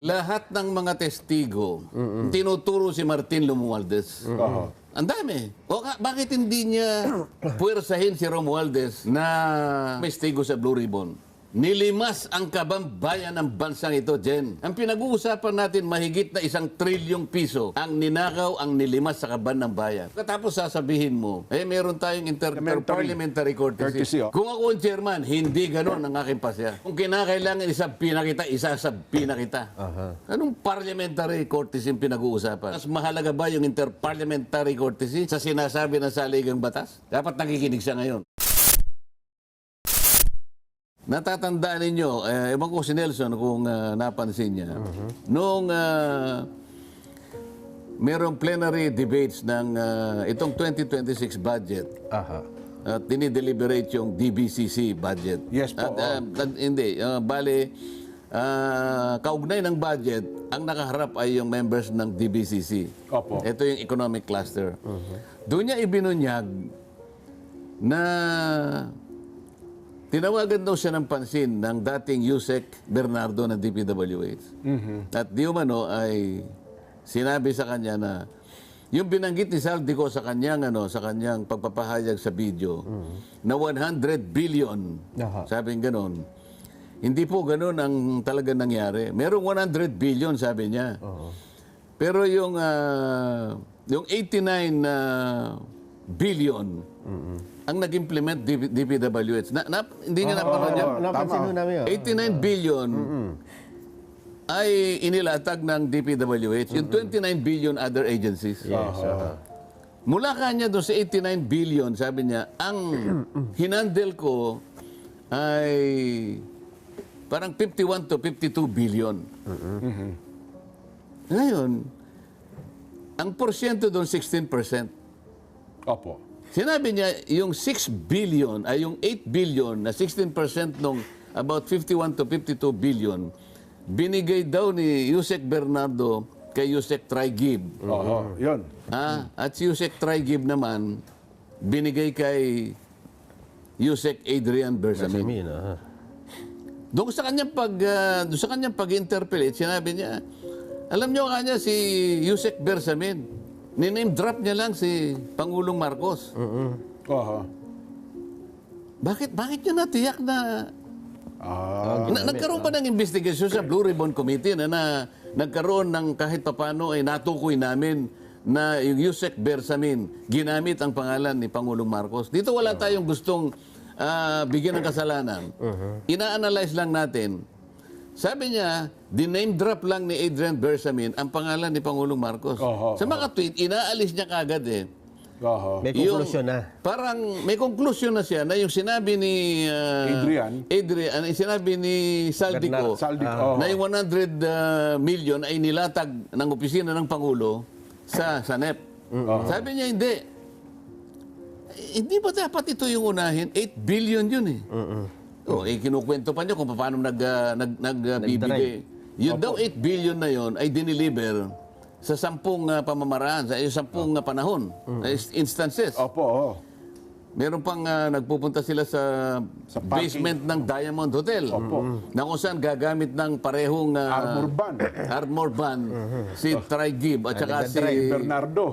Lahat ng mga testigo, tinuturo si Martin Romualdez. Ang dami. Bakit hindi niya puwersahin si Romualdez na may testigo sa Blue Ribbon? Nilimas ang kabambayan ng bansang ito, Jen. Ang pinag-uusapan natin, mahigit na 1 trilyong piso ang ninakaw, ang nilimas sa kaban ng bayan. Katapos sasabihin mo, meron tayong interparliamentary courtesy. Kung ako ang chairman, hindi ganon ang aking pasya. Kung kinakailangan isabpi na kita, isasabpi na kita. Anong parliamentary courtesy yung pinag-uusapan? Mas mahalaga ba yung interparliamentary courtesy sa sinasabi ng saligang batas? Dapat nakikinig siya ngayon. Natatandaan ninyo, ewan ko si Nelson kung napansin niya, noong merong plenary debates ng itong 2026 budget, at dinideliberate yung DBCC budget. Yes po. Hindi, bale, kaugnay ng budget, ang nakaharap ay yung members ng DBCC. Opo. Ito yung economic cluster. Doon niya ibinunyag na tinawagan daw siya ng pansin ng dating Yusek Bernardo ng DPWH. At di umano ay sinabi sa kanya na yung binanggit ni Saldico sa kanyang pagpapahayag sa video na 100 billion. Sabi ganon. Hindi po ganon ang talaga nangyari. Merong 100 billion sabi niya. Pero yung 89 billion ang nag-implement DPWH. Hindi nga napanood niya? Napansin mo namin. 89 billion ay inilatag ng DPWH. Yung 29 billion other agencies. Yes. Mula kanya doon sa 89 billion, sabi niya, ang hinandle ko ay parang 51 to 52 billion. Ngayon, ang porsyento doon 16%. Opo. Sinabi niya, yung 6 billion, ay yung 8 billion na 16% nung about 51 to 52 billion, binigay daw ni Yusek Bernardo kay Yusek Traigib. Yun. At si Yusek Traigib naman, binigay kay Yusek Adrian Bersamin. Doon sa kanyang pag-interpellate, sinabi niya, alam niyo kanya si Yusek Bersamin, niname drop niya lang si Pangulong Marcos. Bakit niya natiyak na nagkaroon pa ng investigation sa Blue Ribbon Committee na nagkaroon ng kahit papano ay natukoy namin na yung Yusek Bersamin ginamit ang pangalan ni Pangulong Marcos. Dito wala tayong gustong bigyan ng kasalanan. Ina-analyze lang natin. Sabi niya, diname drop lang ni Adrian Bersamin ang pangalan ni Pangulong Marcos. Sa mga tweet, inaalis niya kagad eh. May conclusion na. Parang may conclusion na siya na yung sinabi ni Adrian, sinabi ni Saldico, na yung 100 million ay nilatag ng opisina ng Pangulo sa NEP. Sabi niya, hindi ba dapat ito yung unahin? 8 billion yun eh. Kinukwento pa niya kung paano nagbibigay. Yun daw 8 billion na yun ay diniliver sa 10 pamamaraan, sa 10 panahon, instances. Meron pang nagpupunta sila sa basement ng Diamond Hotel. Na kung saan gagamit ng parehong armor van si Traigib at saka si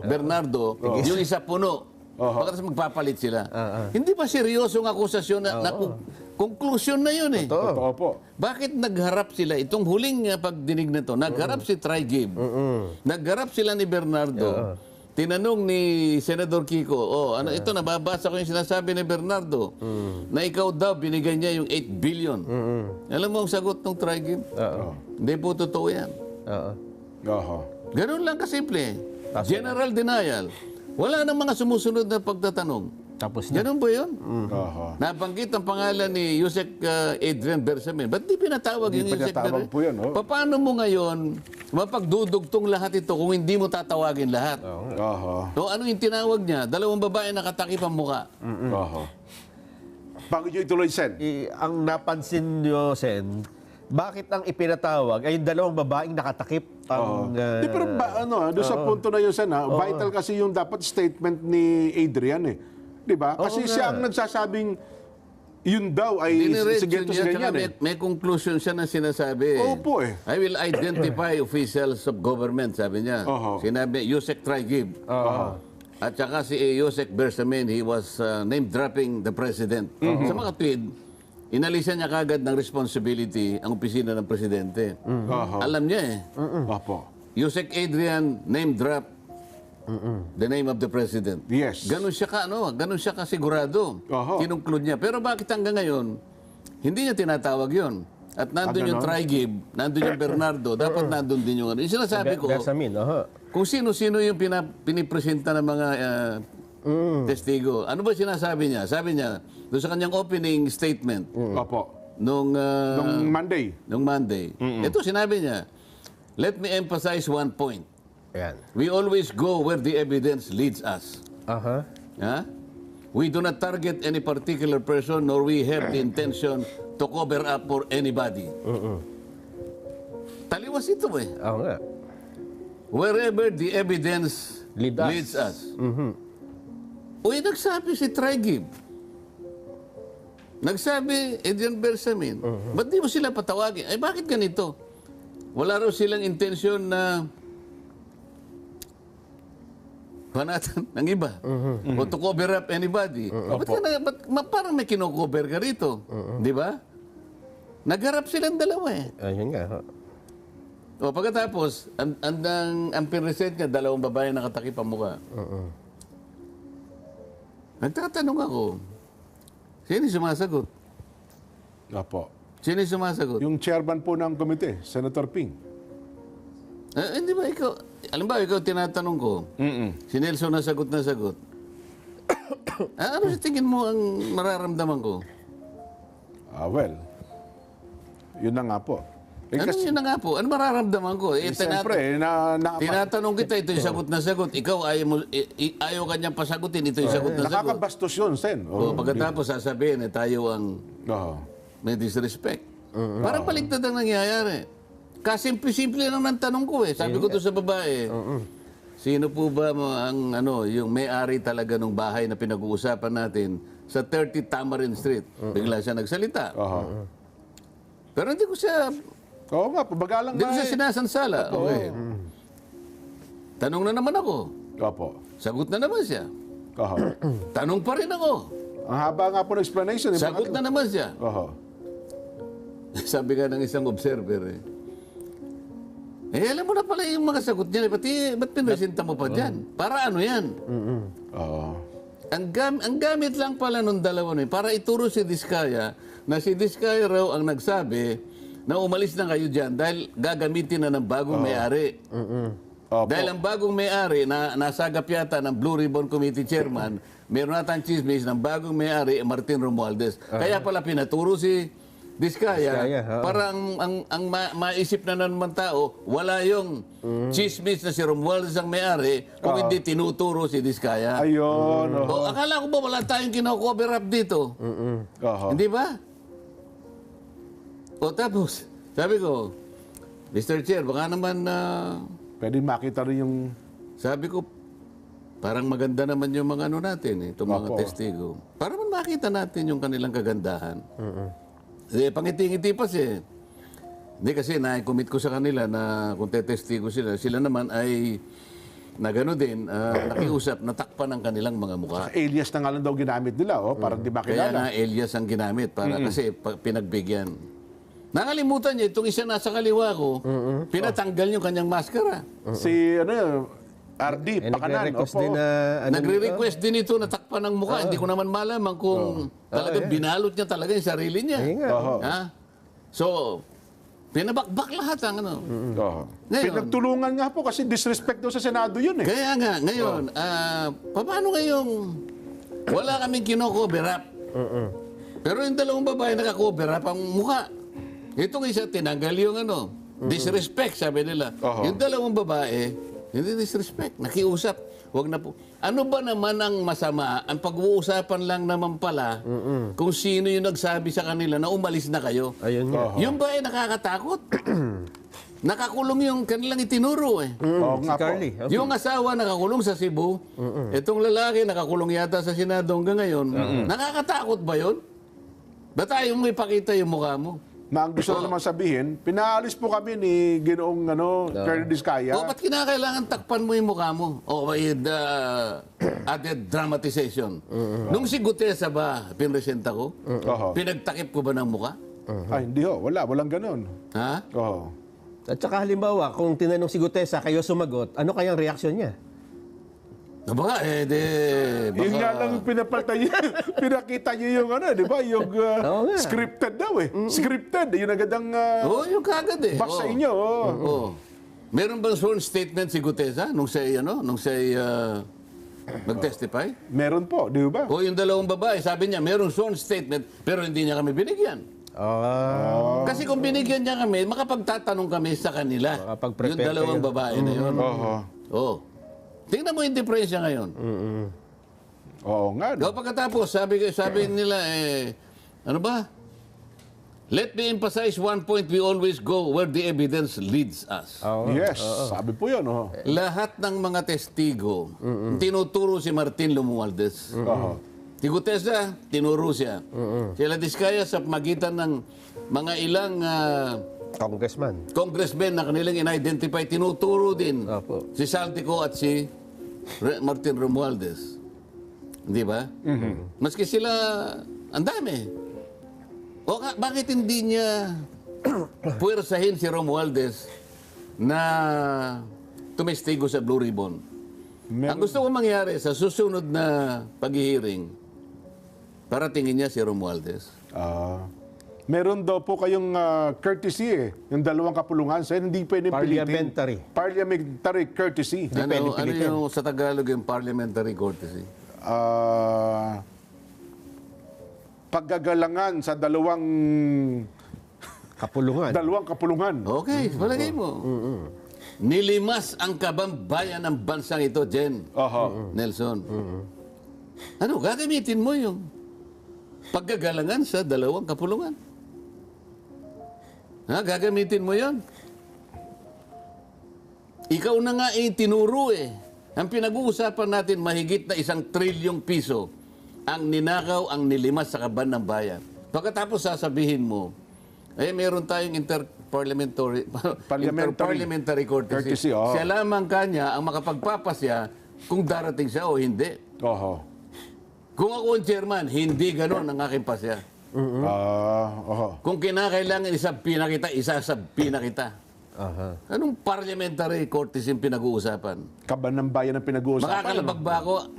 Bernardo. Yung isa puno. Pagkatapos magpapalit sila. Hindi ba seryosong akusasyon na conclusion na yun eh? Totoo po. Bakit nagharap sila? Itong huling pagdinig na ito, nagharap si Traigib. Nagharap sila ni Bernardo. Tinanong ni Senador Kiko, ito nababasa ko yung sinasabi ni Bernardo, na ikaw daw binigay niya yung 8 billion. Alam mo ang sagot ng Traigib? Hindi po totoo yan. Ganun lang kasimple. General denial. Wala nang mga sumusunod na pagtatanong. Tapos na. Ganun ba yun? Nabanggit ang pangalan ni Yusek Adrian Bersamin. Ba't di pinatawag yung Yusek Bersamin? Paano mo ngayon mapagdudugtong lahat ito kung hindi mo tatawagin lahat? So, ano yung tinawag niya? 2 babae nakatakip ang muka. Bakit nyo ituloy, Sen? Ang napansin nyo, Sen, bakit ang ipinatawag ay yung 2 babaeng nakatakip ang... pero doon sa punto na yun, Sen, vital kasi yung dapat statement ni Adrian eh. Di ba? Kasi siya ang nagsasabing Yun daw ay Diniretso sige to niya, sige tsaka yan may conclusion siya na sinasabi. Opo eh. I will identify officials of government, sabi niya. Oho. Sinabi, Yusek Traigib. At saka si Yusek Bersamin, he was name-dropping the president. Sa mga tweet, inalisan niya kagad ng responsibility ang opisina ng presidente. Alam niya eh. Opo. Yusek Adrian, name-drop the name of the president. Yes. Ganun siya ganun siya kasigurado. Oho. Kinunclude niya. Pero bakit hanggang ngayon, hindi niya tinatawag yon? At nandun yung ganon? Traigib, nandun yung Bernardo, dapat nandun din yung ano. Yung sinasabi ko, Bersamin, kung sino-sino yung pinipresenta ng mga testigo. Ano ba sinasabi niya? Sabi niya, doon sa kanyang opening statement, Opo. nung Monday. Monday, ito sinabi niya, let me emphasize one point. Ayan. We always go where the evidence leads us. Aha. Ha? We do not target any particular person nor we have the intention to cover up for anybody. Taliwas ito eh. Oo nga. Wherever the evidence leads us. Uy, nagsabi si Traigib. Nagsabi Adrian Bersamin. Ba't di mo sila patawagin? Ay, bakit ganito? Wala raw silang intensyon na panatan ng iba. O to cover up anybody. Parang may kinocover ka rito. Di ba? Nagharap silang dalawa eh. Ayun nga. ho. O pagkatapos, ang pinresent niya, dalawang babae nakatakip ang mukha. Nagtatanong ako, sino sumasagot? Opo. Sino sumasagot? Yung chairman po ng komite, Senator Ping. Hindi ba ikaw, alam ba, ikaw tinatanong ko, si Nelson nasagot. Ano sa tingin mo ang mararamdaman ko? Well, yun na nga po. Ano yun na nga po? Ano mararamdaman ko? Siyempre, Tinatanong kita, ito yung sagot na sagot. Ikaw, ayaw kanyang pasagutin, ito yung sagot na sagot. nakakabastos yun, Sen. O pagkatapos sasabihin, tayo ang may disrespect. Parang baliktad ang nangyayari. Kasimple-simple lang ng tanong ko eh. Sabi ko to sa babae, sino po ba yung may-ari talaga ng bahay na pinag-uusapan natin sa 30 Tamarin Street? Bigla siya nagsalita. Pero hindi ko siya Oo nga, pabagalang Hindi ko siya sinasansala. Okay. Tanong na naman ako. Opo. Sagot na naman siya. Tanong pa rin ako. Ang haba nga po ng explanation. Sagot na naman siya. Sabi nga ng isang observer alam mo na pala yung mga sagot niya. Ba't pinresenta mo pa dyan? Para ano yan? Ang gamit lang pala nung dalawa na yun, para ituro si Diskaya na si Diskaya raw ang nagsabi na umalis na kayo dyan dahil gagamitin na ng bagong may-ari. Dahil ang bagong may-ari na nasagap yata ng Blue Ribbon Committee Chairman, meron natang chismis ng bagong may-ari, Martin Romualdez. Kaya pala pinaturo si Diskaya para ang maisip na naman tao, wala yung chismis na si Romualdez ang may-ari kung hindi tinuturo si Diskaya. Ayun. Akala ko ba wala tayong kino-cover up dito? Hindi ba? O tapos, sabi ko, Mr. Chair, baka naman Pwede makita rin yung... sabi ko, parang maganda naman yung mga natin, itong mga testigo. Para man makita natin yung kanilang kagandahan. Pangiti-ngiti pa siya. Hindi kasi na-commit ko sa kanila na kung tetestigo sila naman ay na gano'n din, nakiusap, natakpan ang kanilang mga mukha. Alias na nga lang daw ginamit nila, para di Kaya makilala. nga alias ang ginamit para kasi pinagbigyan. Nakalimutan niya, itong isa nasa kaliwa ko, pinatanggal yung kanyang maskara. Si, RD, pakanan. Nagre-request din na... Nagre-request din ito na takpan ng mukha. Hindi ko naman malaman kung talagang binalot niya talaga yung sarili niya. Ha? So, pinabakbak lahat ang Ngayon, Pinagtulungan nga po kasi disrespect daw sa Senado yun eh. Kaya nga, ngayon, paano ngayong wala kaming kino-cover up? Pero yung dalawang babae naka-cover up ang mukha. Itong isa, tinanggal yung disrespect, sabi nila. Yung dalawang babae, hindi disrespect, nakiusap. Wag na po. Ano ba naman ang masama? Ang pag-uusapan lang naman pala kung sino yung nagsabi sa kanila na umalis na kayo. Ayun nga. Yung ba ay nakakatakot? Nakakulong yung kanilang itinuro eh. Si Carly. Yung asawa nakakulong sa Cebu, itong lalaki nakakulong yata sa Senado hanggang ngayon. Nakakatakot ba yun? Ba't ayaw mo ipakita yung mukha mo? Na ang gusto naman sabihin, pinaalis po kami ni Ginoong Colonel Diskaya. O, ba't kinakailangan takpan mo yung mukha mo? O, the added dramatization. Nung si Gutesa ba, pinresenta ko, Oho. pinagtakip ko ba ng mukha? Ay, hindi ho. Walang ganon. Ha? Oo. At saka halimbawa, kung tinanong si Gutesa, kayo sumagot, ano kayang reaksyon niya? Baka, Yun nga lang pinapalta niyo, pinakita niyo yung di ba? Yung Oo nga. scripted daw eh. Scripted. Yun agad ang Oo, yung kagad eh. back sa Oo. inyo. Oo. Meron bang sworn statement si Gutesa nung siya, nag-testify? Meron po, di ba? O yung dalawang babae, sabi niya, merong sworn statement, pero hindi niya kami binigyan. Kasi kung binigyan niya kami, makapagtatanong kami sa kanila. Makapag-prepare Yung dalawang kayo. babae na yun. Oho. Oo. Tingnan mo yung diferensya ngayon. Oo nga. O pagkatapos, sabi nila, ano ba? Let me emphasize one point, we always go where the evidence leads us. Yes, sabi po yun. Lahat ng mga testigo, tinuturo si Martin Romualdez. Oho. Si Gutesa, tinuro siya. Sila Diskaya sa magitan ng mga ilang congressmen na kanilang in-identify, tinuturo din Opo. si Saltico at si Martin Romualdez. Di ba? Maski sila, ang dami. O bakit hindi niya puwersahin si Romualdez na tumestigo sa Blue Ribbon? Ang gusto ko mangyari sa susunod na paghihiring, para tingin niya si Romualdez. Meron daw po kayong courtesy yung dalawang kapulungan. So, hindi pwedeng pilitin. Parliamentary courtesy. Ano yung sa Tagalog yung parliamentary courtesy? Paggagalangan sa dalawang kapulungan. Okay, palagay mo. Nilimas ang kabambayan ng bansang ito, Jen. Oho. Nelson. Ano, gagamitin mo yung paggagalangan sa dalawang kapulungan. Ha, gagamitin mo yon. Ikaw na nga tinuro eh. Ang pinag-uusapan natin, mahigit na 1 trilyong piso ang ninakaw, ang nilimas sa kaban ng bayan. Pagkatapos sasabihin mo, meron tayong interparliamentary courtesy. Siya lamang kanya ang makapagpapasya kung darating siya o hindi. Oho. Kung ako ang chairman, hindi ganon ang aking pasya. Oho. Kung kinakailangan isabpi na kita. Anong parliamentary courtesy yung pinag-uusapan? Kaban ng bayan ang pinag-uusapan. Makakalabag ba ako?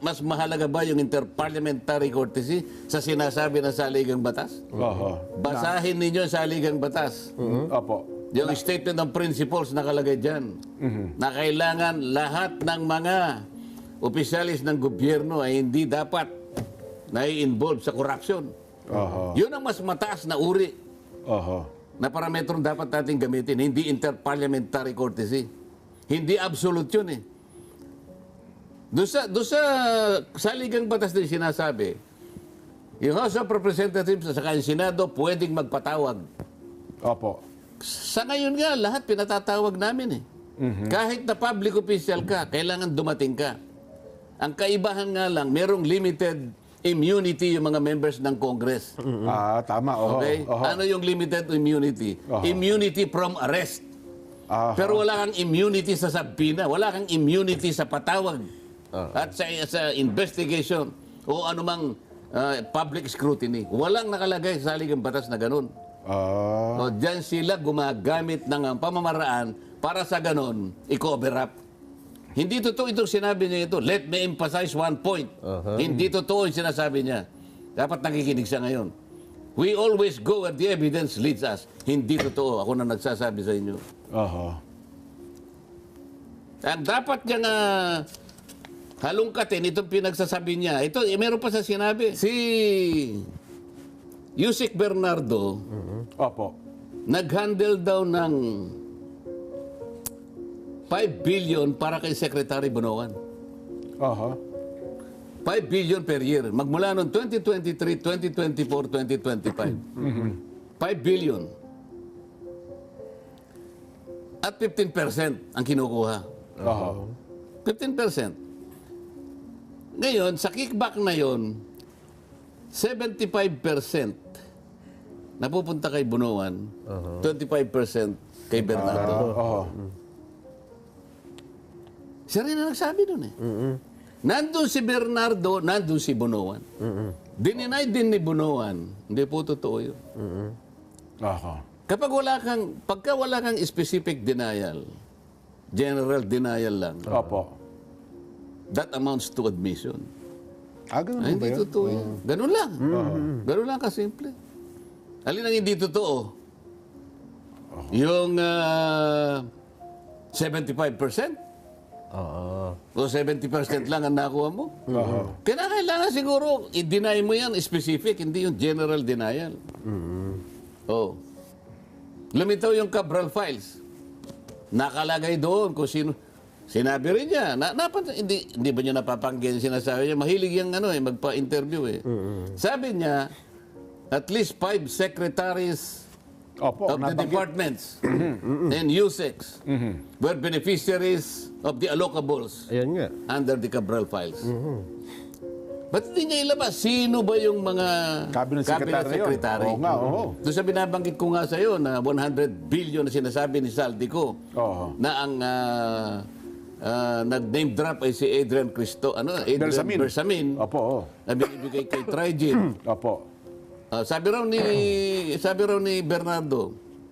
Mas mahalaga ba yung interparliamentary courtesy sa sinasabi ng saligang batas? Oho. Basahin ninyo ang saligang batas. Opo. Yung statement ng principles nakalagay dyan. Na kailangan lahat ng mga opisyalis ng gobyerno ay hindi dapat nai-involve sa corruption. Oho. Yun ang mas mataas na uri Oho. na parametrong dapat natin gamitin. Hindi interparliamentary courtesy. Hindi absolute yun eh. Doon sa saligang batas din sinasabi, yung House of Representatives at saka yung Senado pwedeng magpatawag. Opo. Sa ngayon nga, lahat pinatatawag namin eh. Kahit na public official ka, kailangan dumating ka. Ang kaibahan nga lang, merong limited immunity yung mga members ng Congress. Tama. Oho. Okay? Oho. Ano yung limited immunity? Oho. Immunity from arrest. Aha. Pero wala kang immunity sa sabina, wala kang immunity sa patawag at sa investigation o anumang public scrutiny. Walang nakalagay sa saligang batas na ganun. So, diyan sila gumagamit ng pamamaraan para sa ganun, i-cover up. Hindi totoo itong sinabi niya ito. Let me emphasize one point. Hindi totoo yung sinasabi niya. Dapat nakikinig siya ngayon. We always go where the evidence leads us. Hindi totoo. Ako na nagsasabi sa inyo. Ang dapat niyang halungkatin itong pinagsasabi niya. Ito, meron pa sa sinabi. Si Yusek Bernardo, Opo. nag-handle daw ng 5 billion para kay Secretary Bonoan. Aha. 5 billion per year. Magmula noong 2023, 2024, 2025. 5 billion. At 15% ang kinukuha. Aha. 15%. Ngayon, sa kickback na yon, 75% napupunta kay Bunuan, 25% kay Bernardo. Siya rin ang nagsabi doon eh. Nandun si Bernardo, nandun si Bunuan. Dininay din ni Bunuan. Hindi po totoo yun. Pagka wala kang specific denial, general denial lang, that amounts to admission. Ganun ba Hindi yun? totoo yan. Ganun lang. Ganun lang kasimple. Alin ang hindi totoo? Yung 75%? O 70% lang ang nakuha mo? Kailangan siguro i-deny mo yan specific, hindi yung general denial. Lumitaw yung Cabral files. Nakalagay doon kung sino. Sinabi rin niya. Hindi ba niya napapanggihan sinasabi niya? Mahilig yung magpa-interview eh. Sabi niya, at least 5 secretaries of the departments and USEC were beneficiaries of the allocables under the Cabral files. Ba't hindi niya ilabas? Sino ba yung mga Cabinet secretary? Oo nga, Doon sa binabanggit ko nga sa'yo na 100 billion na sinasabi ni Saldico na ang nag-name drop ay si Adrian Bersamin na binibigay kay Trigib. Sabi raw ni Bernardo,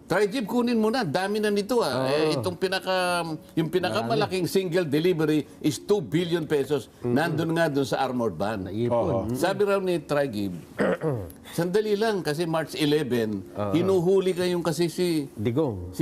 Trigib kunin mo na, dami na nito yung pinakamalaking single delivery is 2 billion pesos. Nandun nga dun sa armored van. Sabi raw ni Trigib, sandali lang kasi March 11, hinuhuli kayong kasi si Digong.